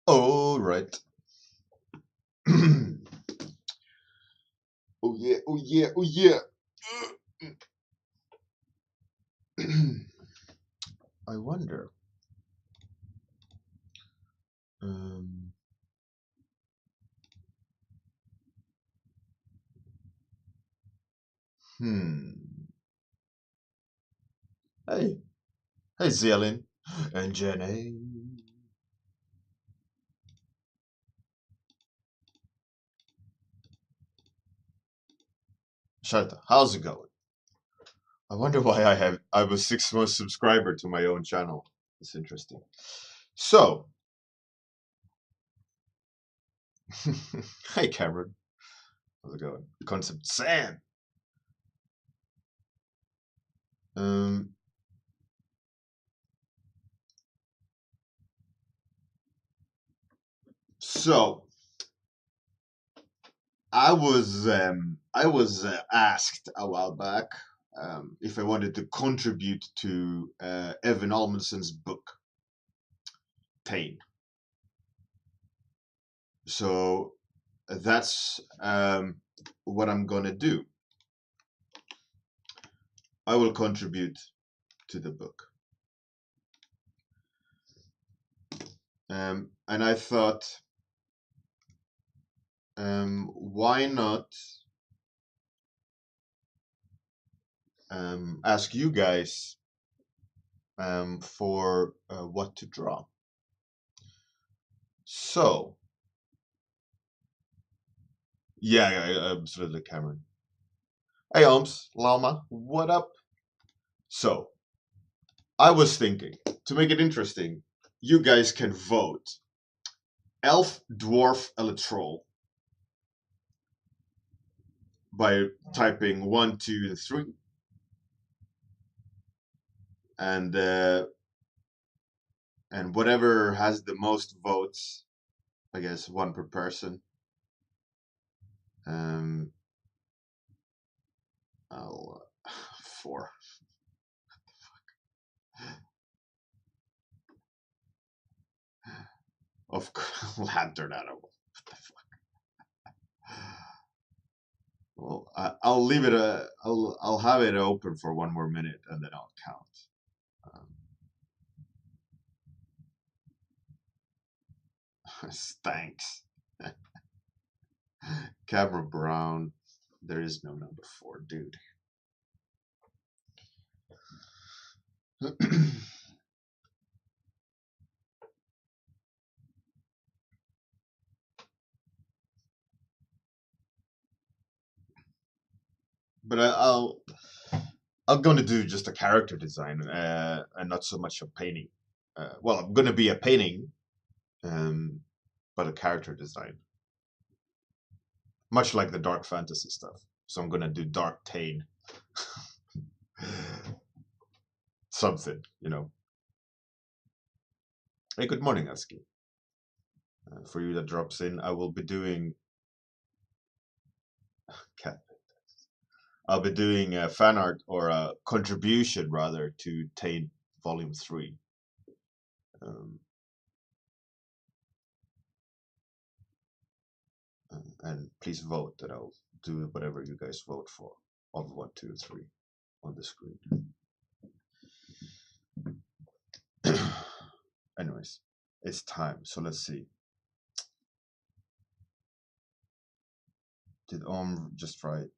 All right. Oh yeah, oh yeah, oh yeah. I wonder. Um, hmm. Hey, hey, Zelin and Jenny. Sharta, how's it going? I wonder why I'm a sixth most subscriber to my own channel. It's interesting. So, hi Cameron, how's it going? Concept Sam. Um, so I was asked a while back if I wanted to contribute to Evan Almundson's book Tane. So that's what I'm gonna do. I will contribute to the book. And I thought, why not ask you guys for what to draw? So, yeah, absolutely, Cameron. Hey, Ohms, Llama, what up? So, I was thinking, to make it interesting, you guys can vote Elf, Dwarf, and Troll by typing 1, 2, and 3. And whatever has the most votes, I guess one per person. I'll 4. Of course, lantern animal. What the fuck? Well, I'll leave it. I'll have it open for 1 more minute and then I'll count. Thanks. Camera Brown. There is no number 4, dude. But I'm going to do just a character design and not so much a painting. Well, I'm going to be a painting, but a character design, much like the dark fantasy stuff. So I'm going to do dark Tane. Something, you know. Hey, good morning, Aski. For you that drops in, I will be doing cat. I'll be doing a fan art or a contribution rather to Tane Volume 3. And please vote that I'll do whatever you guys vote for. Of 1, 2, 3 on the screen. Anyways, it's time. So let's see. Did just write?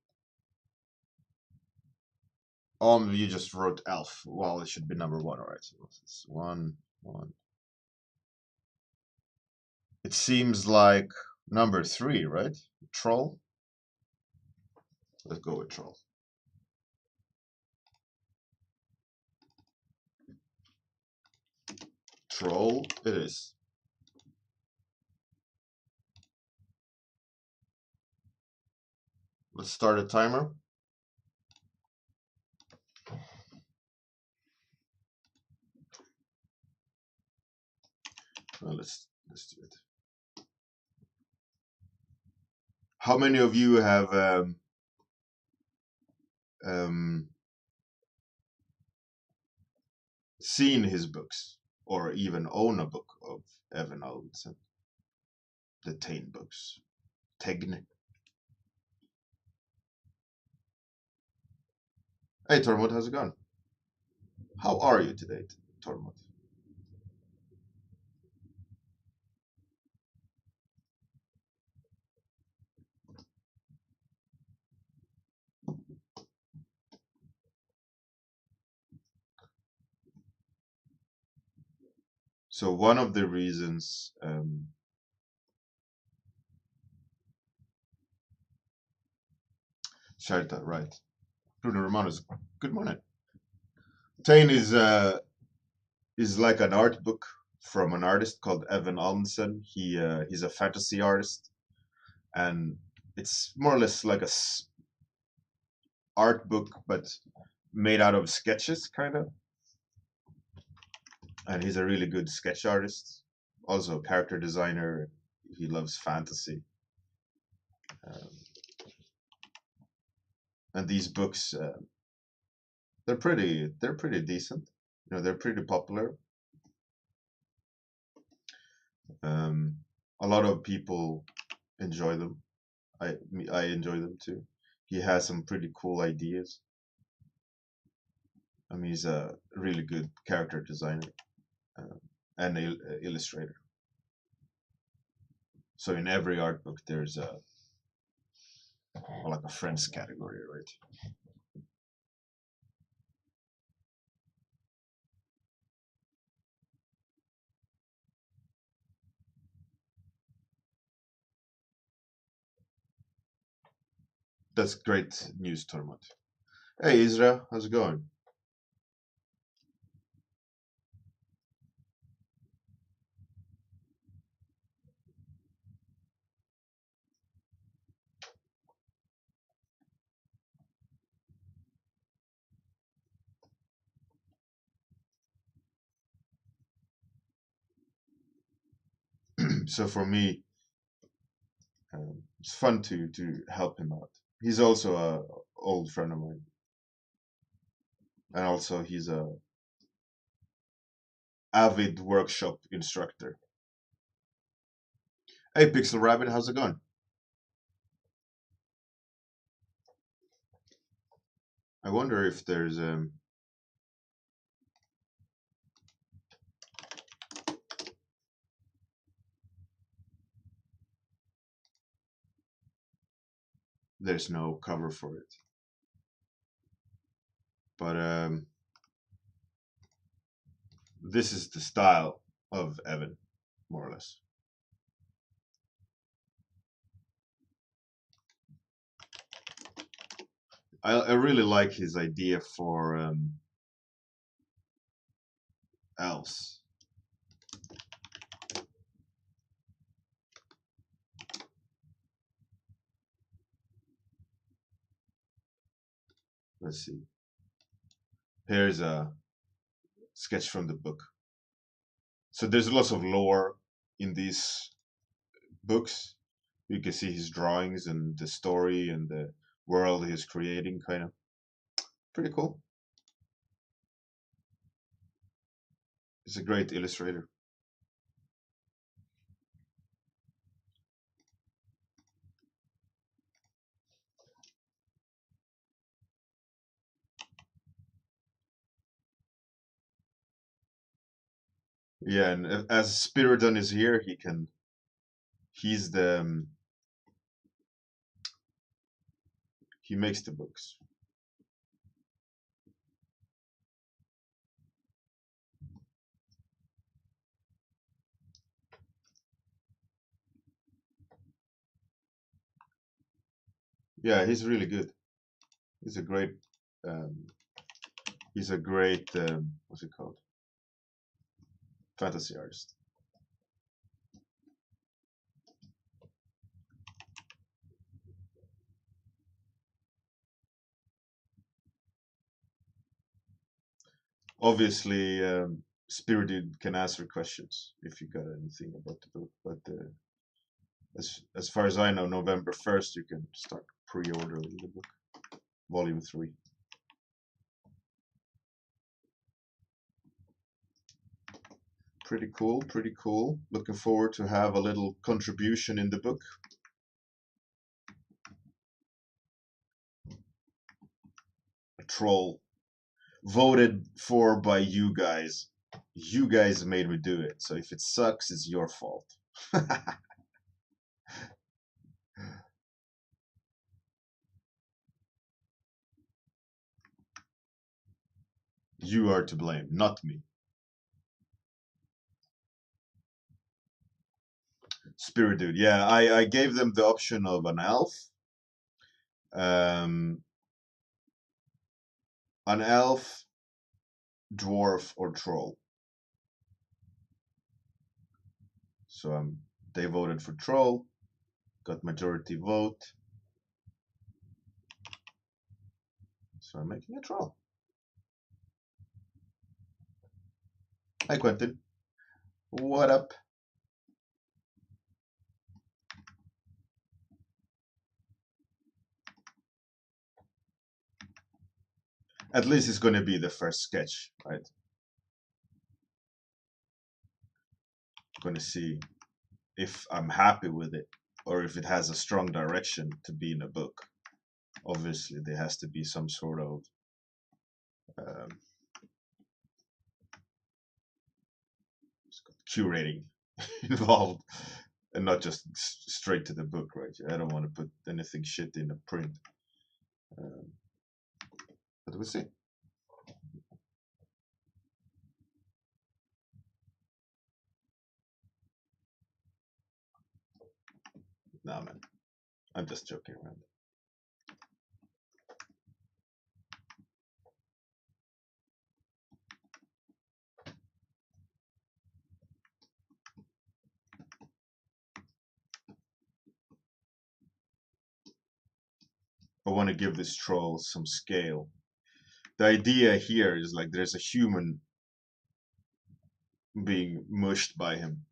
You just wrote elf. Well, it should be number 1. All right. So it's 1, 1. It seems like number 3, right? Troll. Let's go with troll. Troll it is. Let's start a timer. Well, let's do it. How many of you have seen his books or even own a book of Evan Alvinson? the TEGN books. TEGN. Hey Tormod, how's it going? How are you today, Tormod? So one of the reasons Sharta, right. Bruno Romanos, good morning. TEGN is like an art book from an artist called Evan Almsen. He's a fantasy artist, and it's more or less like a art book, but made out of sketches, kind of. And he's a really good sketch artist, also a character designer. He loves fantasy, um, and these books they're pretty decent. You know, they're pretty popular. A lot of people enjoy them. I enjoy them too. He has some pretty cool ideas. I mean, he's a really good character designer and illustrator. So in every art book, there's like a friends category, right? That's great news, Tormod. Hey, Israel, how's it going? So for me, it's fun to help him out. He's also a old friend of mine, and also he's a avid workshop instructor. Hey, Pixel Rabbit, how's it going? I wonder if there's no cover for it, but this is the style of Evan, more or less. I really like his idea for elves. Let's see. Here's a sketch from the book. So there's lots of lore in these books. You can see his drawings and the story and the world he's creating, kind of. Pretty cool. He's a great illustrator. Yeah, and as Spiridon is here, he's the he makes the books. Yeah, he's really good. He's a great um, what's it called? Fantasy artist. Obviously, Spirited can answer questions if you got anything about the book, but as far as I know, November 1st you can start pre-ordering the book, Volume 3. Pretty cool, pretty cool. Looking forward to have a little contribution in the book. A troll. Voted for by you guys. You guys made me do it. So if it sucks, it's your fault. You are to blame, not me. Spirit Dude. Yeah, I gave them the option of an elf. An elf, dwarf, or troll. So they voted for troll, got majority vote. So I'm making a troll. Hi, Quentin. What up? At least it's going to be the first sketch, right? I'm going to see if I'm happy with it or if it has a strong direction to be in a book. Obviously, there has to be some sort of curating involved and not just straight to the book, right? I don't want to put anything shit in a print. But we'll see. Nah, man. I'm just joking around. I want to give this troll some scale. The idea here is like there's a human being mushed by him.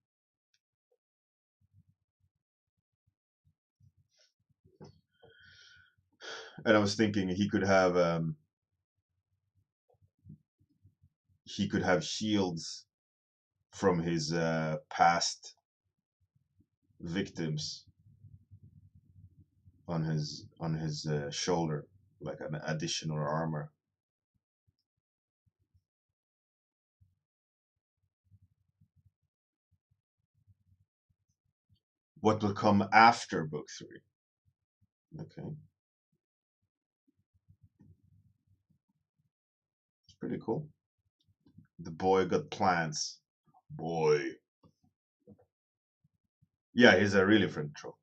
And I was thinking he could have shields from his past victims on his shoulder, like an additional armor. What will come after book 3? Okay, it's pretty cool. The boy got plans. Boy. Yeah, he's a really friend troll.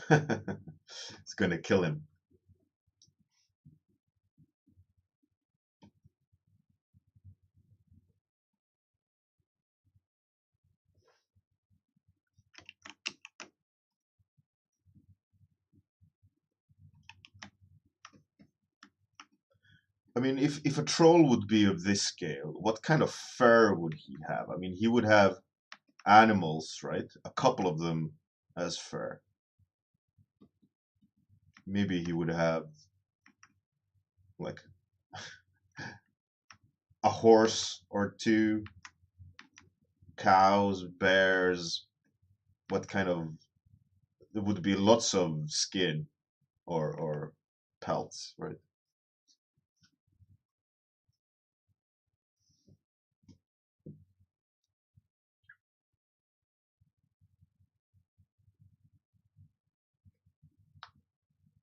It's gonna kill him. I mean, if a troll would be of this scale, what kind of fur would he have? I mean, he would have animals, right? A couple of them as fur. Maybe he would have like a horse or two, cows, bears. What kind of? There would be lots of skin or pelts, right?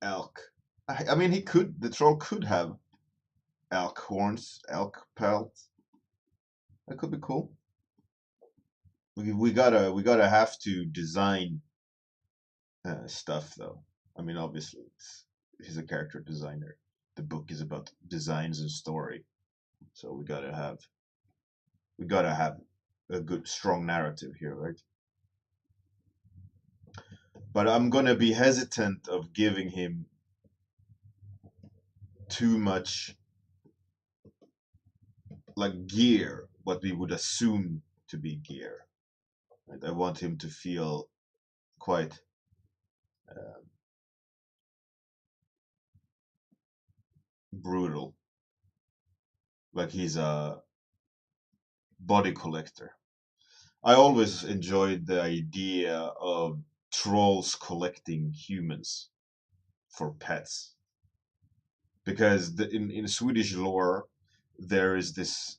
Elk. I mean, the troll could have elk horns, elk pelt. That could be cool. We gotta have to design stuff though. I mean, obviously, he's a character designer. The book is about designs and story, so we gotta have a good, strong narrative here, right? But I'm gonna be hesitant of giving him too much like gear, what we would assume to be gear. Right? I want him to feel quite brutal, like he's a body collector. I always enjoyed the idea of trolls collecting humans for pets, because in Swedish lore there is this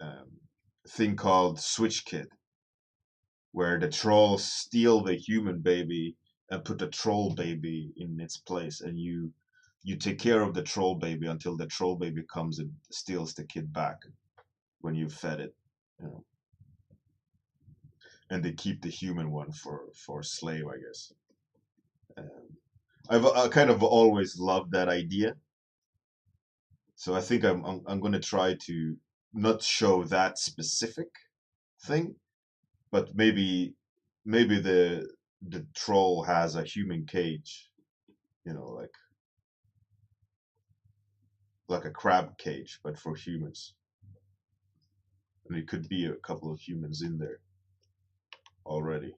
um, thing called Switch Kid, where the trolls steal the human baby and put the troll baby in its place, and you take care of the troll baby until the troll baby comes and steals the kid back when you've fed it, you know. And they keep the human one for slave, I guess. Um, I kind of always loved that idea, so I think I'm going to try to not show that specific thing, but maybe the troll has a human cage, you know, like a crab cage, but for humans. And it could be a couple of humans in there already.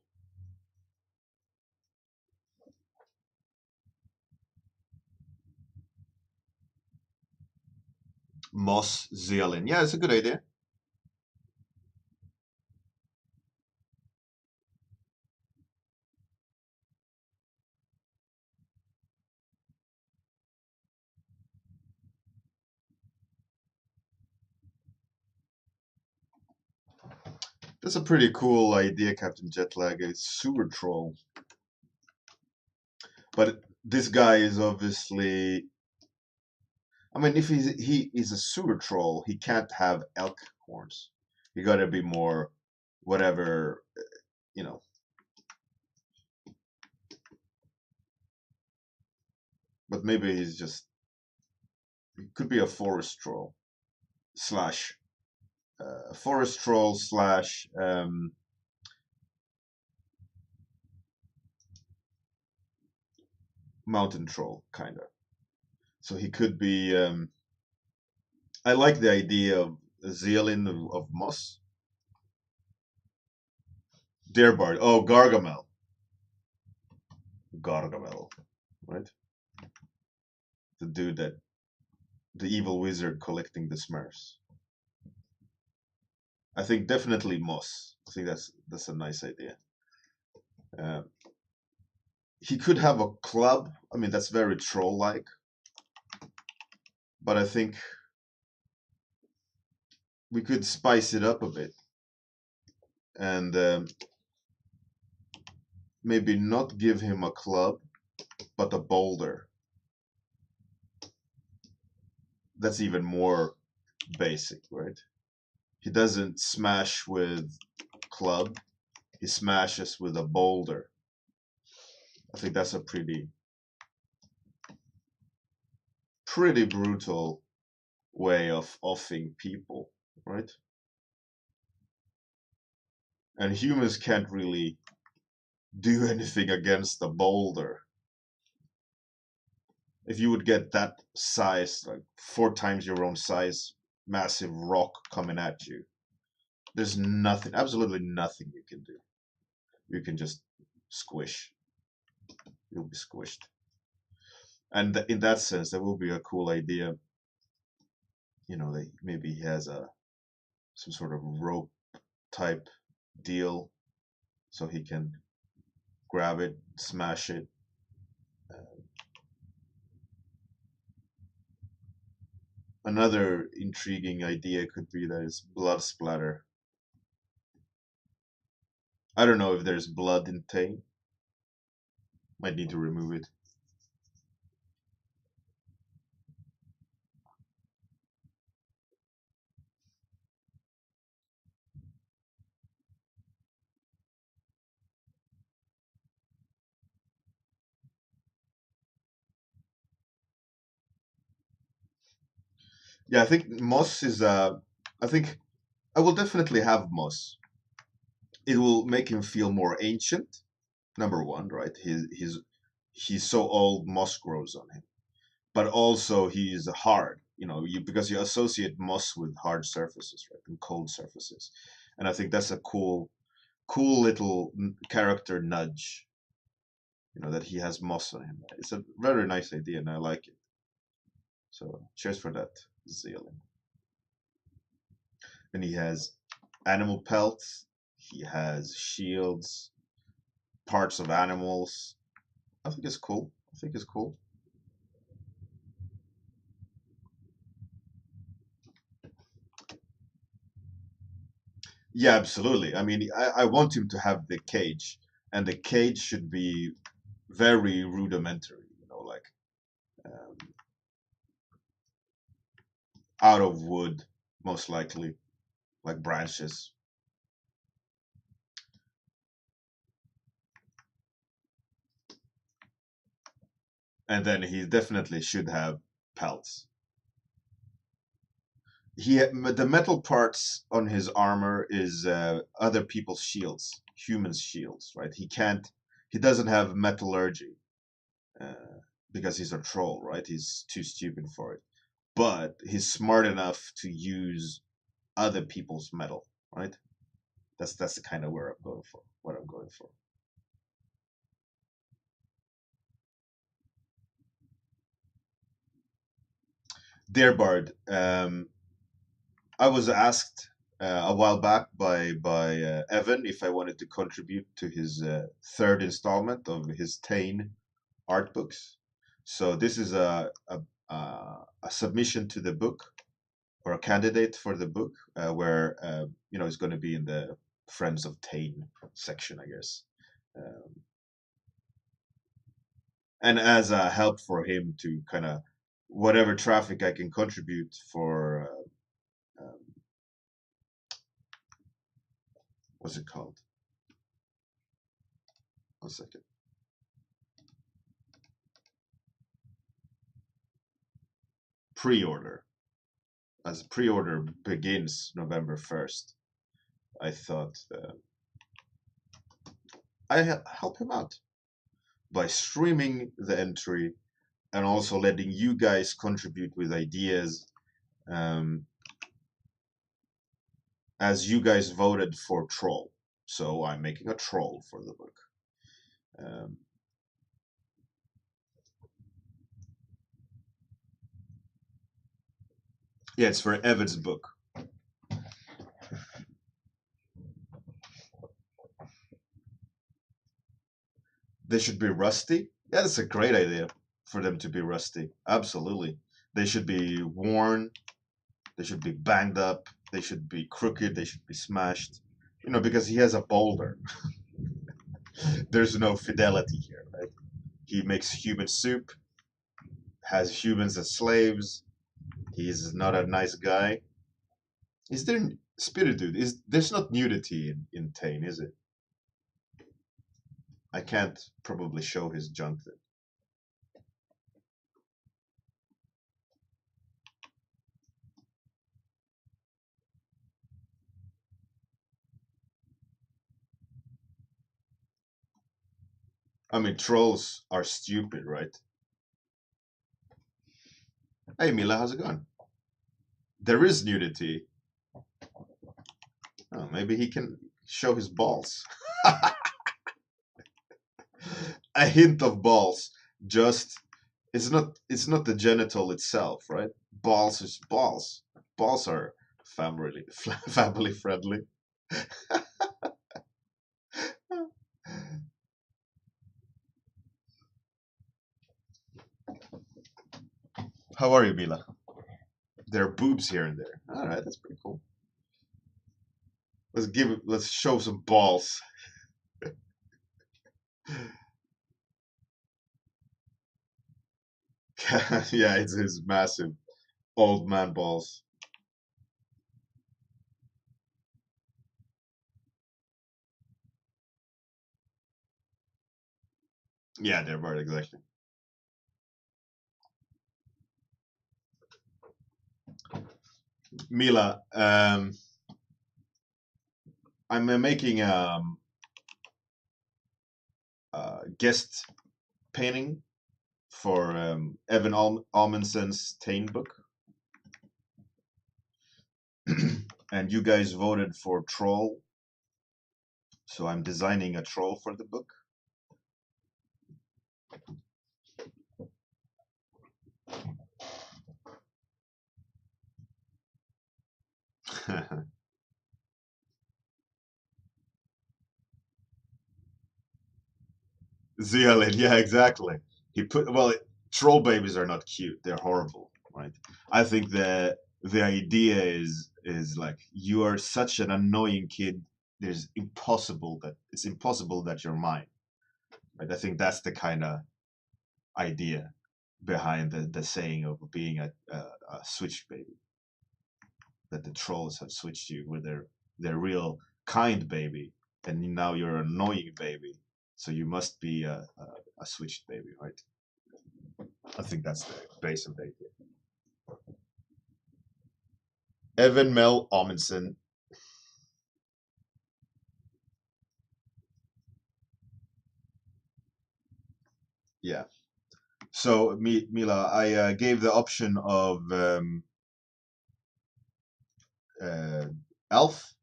Moss Zealand. Yeah, it's a good idea. That's a pretty cool idea, Captain Jetlag. A sewer troll. But this guy is obviously. I mean, if he is a sewer troll, he can't have elk horns. You gotta be more, whatever, you know. But maybe he's just. He could be a forest troll slash forest troll slash mountain troll, kind of. So he could be. I like the idea of Zealin of Moss. Dearbard. Oh, Gargamel. Gargamel, right? The dude that the evil wizard collecting the Smurfs. I think definitely Moss. I think that's a nice idea. Uh, he could have a club. I mean, that's very troll-like, but I think we could spice it up a bit and maybe not give him a club, but a boulder. That's even more basic, right? He doesn't smash with club. He smashes with a boulder. I think that's a pretty brutal way of offing people, right? And humans can't really do anything against the boulder. If you would get that size, like 4 times your own size, massive rock coming at you, there's nothing, absolutely nothing you can do. You can just squish. You'll be squished. And in that sense, that will be a cool idea. You know, maybe he has some sort of rope type deal, so he can grab it, smash it. Another intriguing idea could be that it's blood splatter. I don't know if there's blood in Tane. Might need to remove it. Yeah, I think moss is. I think I will definitely have moss. It will make him feel more ancient. Number one, right? He's so old, moss grows on him. But also he's hard. you know, because you associate moss with hard surfaces, right, and cold surfaces, and I think that's a cool little character nudge, you know, that he has moss on him. It's a very nice idea, and I like it. So cheers for that, Zealand. And he has animal pelts. He has shields, parts of animals. I think it's cool. I think it's cool. Yeah, absolutely. I mean, I want him to have the cage, and the cage should be very rudimentary, you know, like um, out of wood, most likely, like branches. And then he definitely should have pelts. The metal parts on his armor is other people's shields, humans' shields, right? He doesn't have metallurgy uh, because he's a troll, right? He's too stupid for it. But he's smart enough to use other people's metal, right? That's the kind of where I'm going for. What I'm going for. Dear Bard, I was asked a while back by Evan if I wanted to contribute to his third installment of his TEGN art books. So this is a submission to the book, or a candidate for the book, where you know, it's going to be in the Friends of TEGN section, I guess. Um, and as a help for him to kind of whatever traffic I can contribute for what's it called? One second. Pre-order. As pre-order begins November 1st, I thought I help him out by streaming the entry and also letting you guys contribute with ideas, um, as you guys voted for troll. So I'm making a troll for the book. Um, yeah, it's for Evan's book. They should be rusty. Yeah, that's a great idea for them to be rusty. Absolutely. They should be worn. They should be banged up. They should be crooked. They should be smashed. You know, because he has a boulder. There's no fidelity here, right? He makes human soup, has humans as slaves. He's not a nice guy. Is there Spirit Dude? There's not nudity in TEGN, is it? I can't probably show his junk then. I mean, trolls are stupid, right? Hey, Mila, how's it going? There is nudity. Oh, maybe he can show his balls. A hint of balls. Just it's not the genital itself, right? Balls is balls. Balls are family family friendly. How are you, Mila? There are boobs here and there. All right, that's pretty cool. Let's show some balls. Yeah, it's his massive old man balls. Yeah, they're right, exactly. Mila, I'm making guest painting for Evan Almundsen's TEGN book. And you guys voted for troll, so I'm designing a troll for the book. Zealin, yeah, exactly. He put well, troll babies are not cute; they're horrible, right? I think the idea is like you are such an annoying kid. It's impossible that you're mine, right? I think that's the kind of idea behind the saying of being a switched baby. That the trolls have switched you with their real kind baby, and now you're an annoying baby, so you must be a switched baby, right? I think that's the base of the idea. Evan Mel Amundsen. Yeah. So Mila, I gave the option of uh, elf,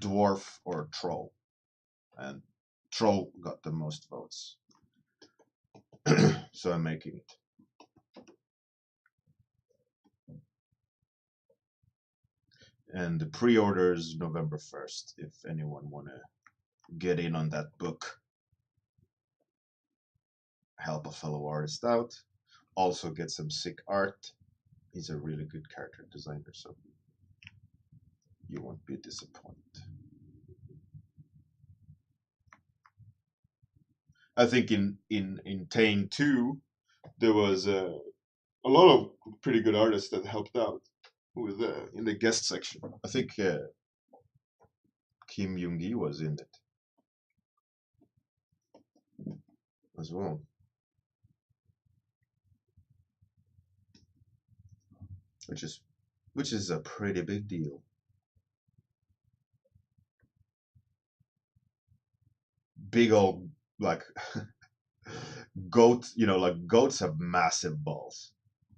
dwarf, or troll, and troll got the most votes. So I'm making it. And the pre-orders November 1st, if anyone wanna get in on that book, help a fellow artist out, also get some sick art. He's a really good character designer, so you won't be disappointed. I think in Tane 2 there was a lot of pretty good artists that helped out with in the guest section. I think Kim Young-gi was in it as well. Which is a pretty big deal. Big old like goat, like goats have massive balls.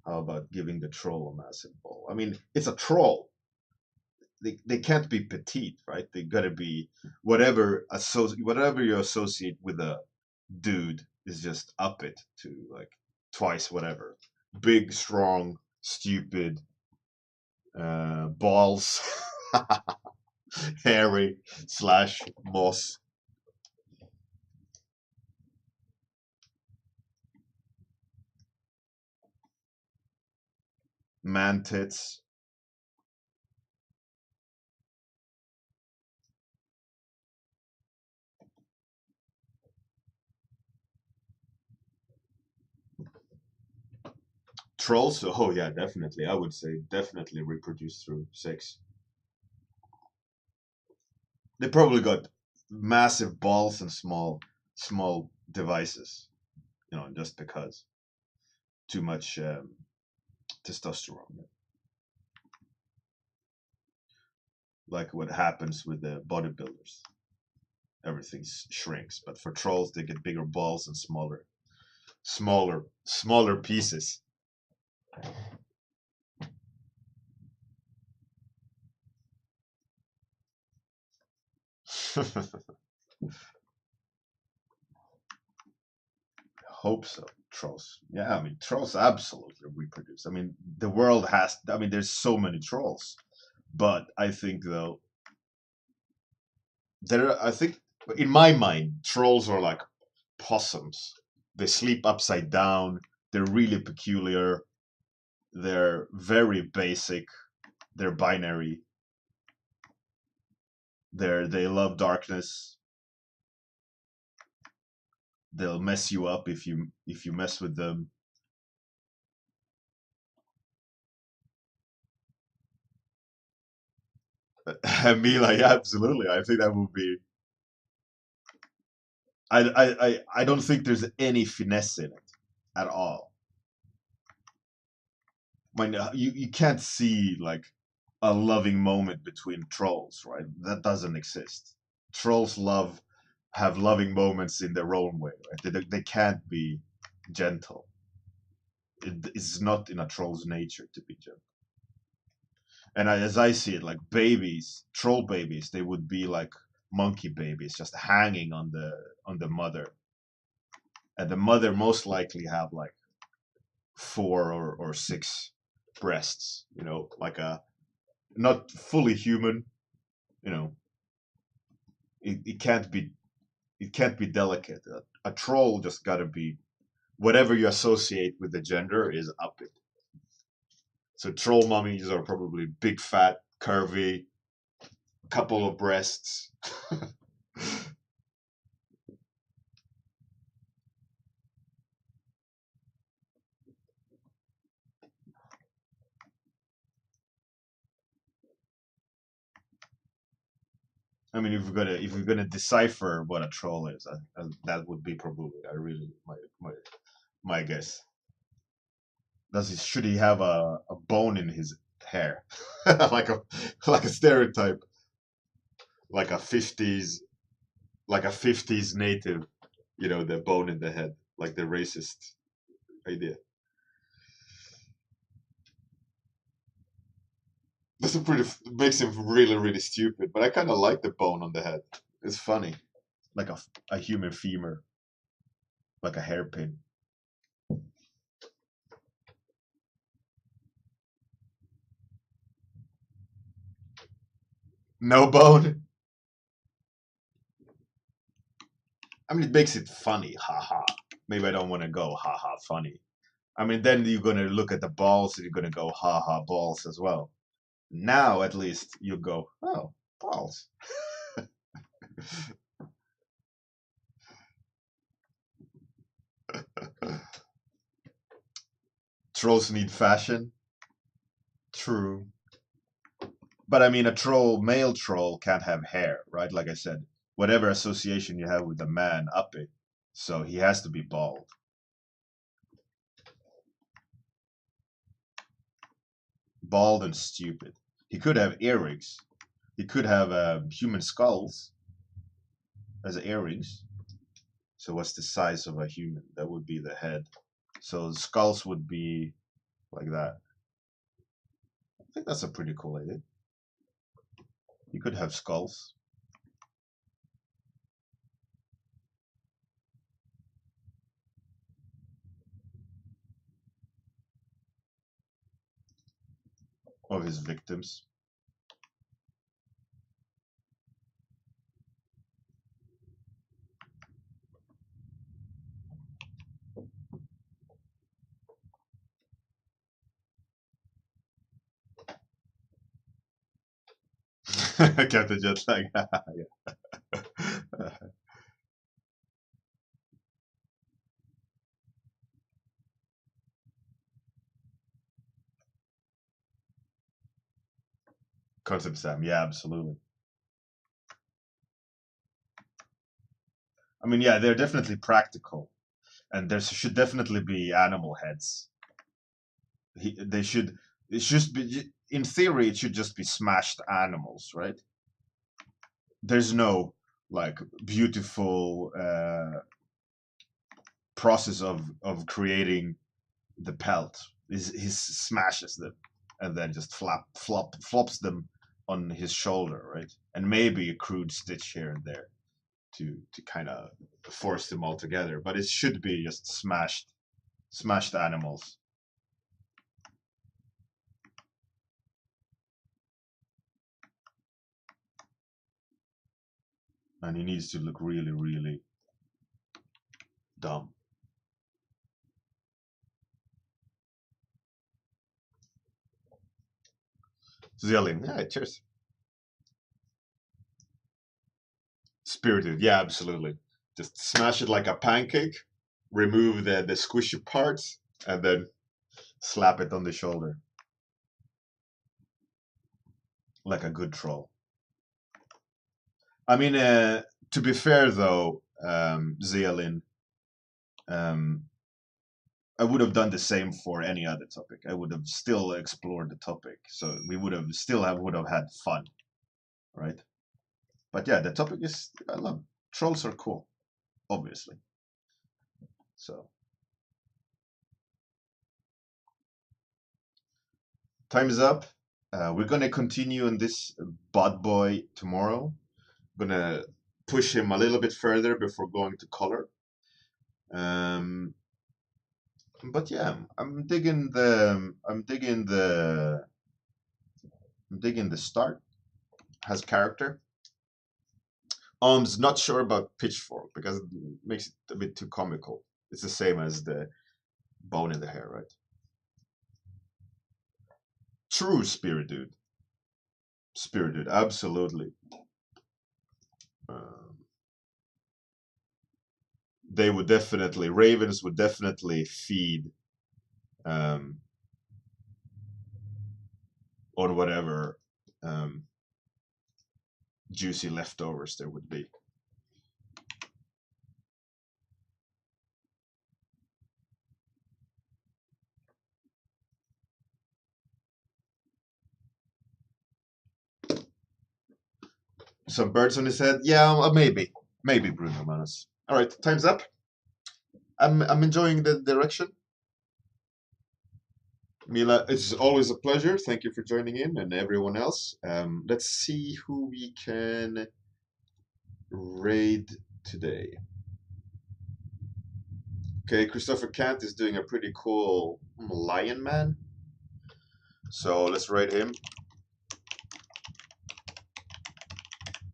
How about giving the troll a massive ball? I mean, it's a troll. They can't be petite, right? They gotta be whatever you associate with a dude is just up it to like twice whatever. Big, strong, stupid, balls, hairy slash moss, man tits. Trolls, oh yeah, definitely. I would say definitely reproduce through sex. They probably got massive balls and small devices, just because too much testosterone. Like what happens with the bodybuilders. Everything shrinks, but for trolls they get bigger balls and smaller pieces. Hope so. Trolls. Yeah, I mean trolls absolutely reproduce. I mean the world has. I mean there's so many trolls, but I think though I think in my mind trolls are like possums. They sleep upside down. They're really peculiar. They're very basic. They're binary. They love darkness. They'll mess you up if you mess with them. Mila, yeah, absolutely. I think that would be. I don't think there's any finesse in it at all. When you can't see like a loving moment between trolls, right? That doesn't exist. Trolls have loving moments in their own way, right? They can't be gentle. It's not in a troll's nature to be gentle. And as I see it, like babies, troll babies, they would be like monkey babies, just hanging on the mother, and the mother most likely have like 4 or 6 breasts. You know, like a not fully human. You know, it can't be delicate. A troll just gotta be whatever you associate with the gender is up it. So troll mummies are probably big, fat, curvy, couple of breasts. I mean, if you're gonna decipher what a troll is, that would be probably I really my guess. Should he have a bone in his hair, like a stereotype, like a 50s native, you know, the bone in the head, like the racist idea. This is pretty makes him really stupid, but I kind of like the bone on the head. It's funny, like a human femur, like a hairpin. No bone. I mean, it makes it funny, haha. Maybe I don't want to go, haha, funny. I mean, then you're gonna look at the balls and you're gonna go, haha, balls as well. Now, at least, you go, oh, balls. Trolls need fashion. True. But I mean, male troll can't have hair, right? Like I said, whatever association you have with the man, up it. So he has to be bald. Bald and stupid. He could have earrings. He could have human skulls as earrings. So what's the size of a human? That would be the head. So the skulls would be like that. I think that's a pretty cool idea. You could have skulls. Of his victims. Captain Jetlag. Yeah. Concept Sam. Yeah, absolutely. I mean, yeah, they're definitely practical, and there should definitely be animal heads. They should. It should be. In theory, it should just be smashed animals, right? There's no like beautiful process of creating the pelt. He smashes them and then just flops them on his shoulder, right? And maybe a crude stitch here and there to kind of force them all together. But it should be just smashed animals. And he needs to look really dumb. Yelling, yeah, cheers. Spirited, yeah, absolutely. Just smash it like a pancake, remove the squishy parts, and then slap it on the shoulder. Like a good troll. I mean, to be fair though, Zealin, um, I would have done the same for any other topic. I would have still explored the topic, so we would have had fun, right? But yeah, the topic is I love trolls are cool, obviously. So time is up. We're gonna continue on this bot boy tomorrow. Gonna push him a little bit further before going to color. But yeah, I'm digging the start. Has character. Not sure about Pitchfork because it makes it a bit too comical. It's the same as the bone in the hair, right? True Spirit Dude. Spirit Dude, absolutely. They would definitely, Ravens would definitely feed on whatever juicy leftovers there would be. Some birds on his head? Yeah, maybe. Maybe Bruno Manos. Alright, time's up. I'm enjoying the direction. Mila, it's always a pleasure. Thank you for joining in, and everyone else. Let's see who we can raid today. Okay, Christopher Kant is doing a pretty cool lion man. So let's raid him.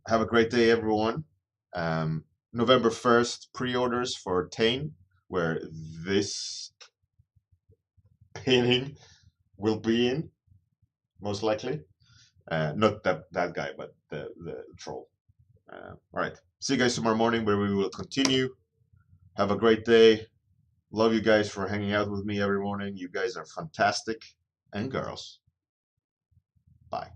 Have a great day, everyone. November 1st, pre-orders for TEGN, where this painting will be in, most likely. Not that guy, but the troll. All right. See you guys tomorrow morning, where we will continue. Have a great day. Love you guys for hanging out with me every morning. You guys are fantastic. And girls. Bye.